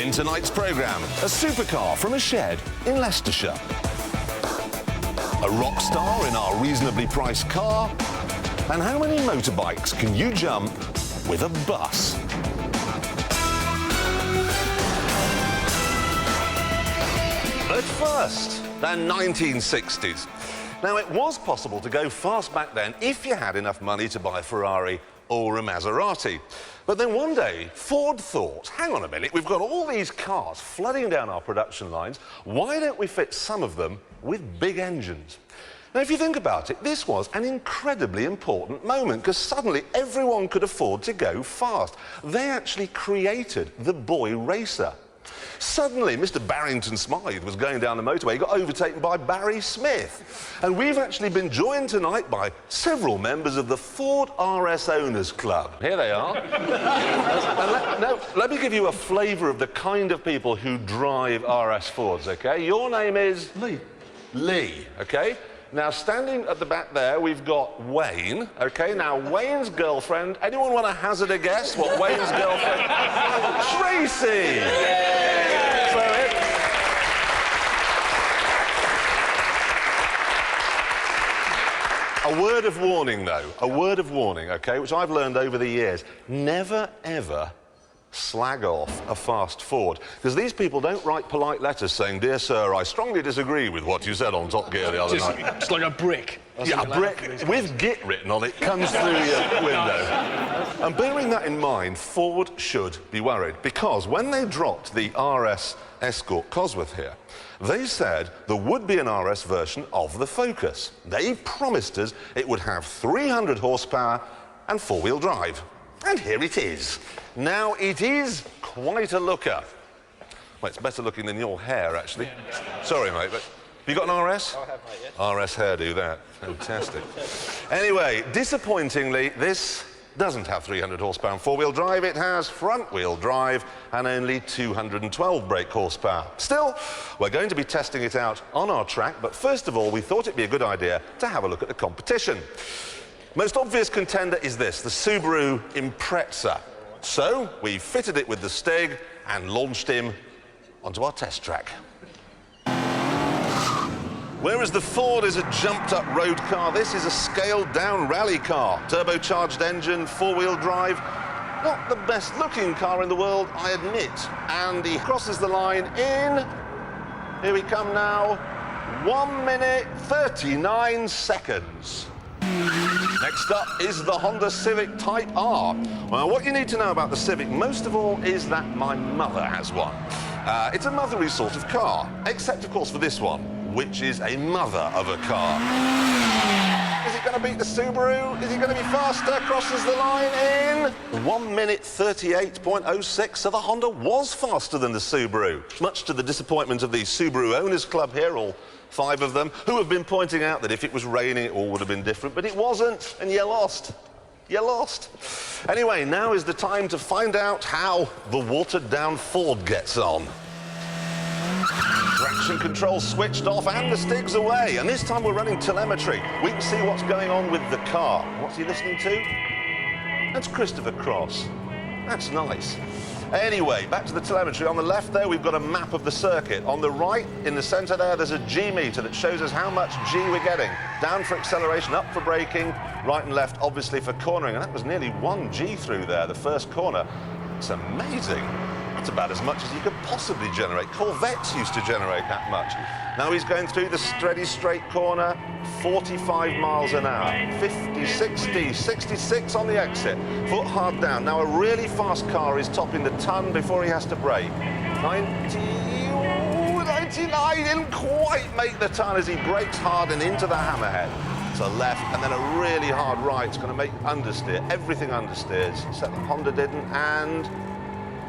In tonight's programme, a supercar from a shed in Leicestershire. A rock star in our reasonably priced car. And how many motorbikes can you jump with a bus? But first, the 1960s. Now, it was possible to go fast back then if you had enough money to buy a Ferrari or a Maserati. But then one day, Ford thought, hang on a minute, we've got all these cars flooding down our production lines. Why don't we fit some of them with big engines? Now, if you think about it, this was an incredibly important moment because suddenly everyone could afford to go fast. They actually created the boy racer. Suddenly, Mr. Barrington Smythe was going down the motorway. He got overtaken by Barry Smith. And we've actually been joined tonight by several members of the Ford RS Owners Club. Here they are. Let me give you a flavour of the kind of people who drive RS Fords, OK? Your name is? Lee. Lee, OK? Now, standing at the back there, we've got Wayne, OK? Now, Wayne's girlfriend, anyone want to hazard a guess what Wayne's girlfriend... Tracy! So a word of warning, though. A word of warning, OK, which I've learned over the years. Never, ever slag off a fast Ford, because these people don't write polite letters saying, "Dear sir, I strongly disagree with what you said on Top Gear the other night." It's like a brick. Yeah, a brick with Git written on it comes through your window. And bearing that in mind, Ford should be worried, because when they dropped the RS Escort Cosworth here, they said there would be an RS version of the Focus. They promised us it would have 300 horsepower and four-wheel drive. And here it is. Now, it is quite a looker. Well, it's better looking than your hair, actually. Yeah. Sorry, mate, but you got an RS? I have, mate, yeah. RS hairdo, that. Fantastic. Anyway, disappointingly, this doesn't have 300 horsepower and four-wheel drive. It has front-wheel drive and only 212 brake horsepower. Still, we're going to be testing it out on our track, but first of all, we thought it'd be a good idea to have a look at the competition. Most obvious contender is this, the Subaru Impreza. So, we fitted it with the Stig and launched him onto our test track. Whereas the Ford is a jumped-up road car, this is a scaled-down rally car. Turbocharged engine, four-wheel drive. Not the best-looking car in the world, I admit. And he crosses the line in... Here we come now. 1 minute, 39 seconds. Next up is the Honda Civic Type R. Well, what you need to know about the Civic, most of all, is that my mother has one. It's a mothery sort of car, except, of course, for this one, which is a mother of a car. Is it going to beat the Subaru? Is it going to be faster? Crosses the line in 1 minute 38.06, so the Honda was faster than the Subaru, much to the disappointment of the Subaru Owners Club here, all 5 of them, who have been pointing out that if it was raining, it all would have been different, but it wasn't, and you lost. You lost. Anyway, now is the time to find out how the watered-down Ford gets on. Traction control switched off and the Stig's away, and this time we're running telemetry. We can see what's going on with the car. What's he listening to? That's Christopher Cross. That's nice. Anyway, back to the telemetry. On the left there, we've got a map of the circuit. On the right, in the centre there, there's a G meter that shows us how much G we're getting. Down for acceleration, up for braking, right and left, obviously, for cornering. And that was nearly 1 G through there, the first corner. It's amazing. That's about as much as you could possibly generate. Corvettes used to generate that much. Now he's going through the steady straight corner, 45 miles an hour, 50, 60, 66 on the exit, foot hard down. Now a really fast car is topping the ton before he has to brake. 99, didn't quite make the ton as he brakes hard and into the hammerhead. To left, and then a really hard right. It's going to make understeer, everything understeers, except the Honda didn't, and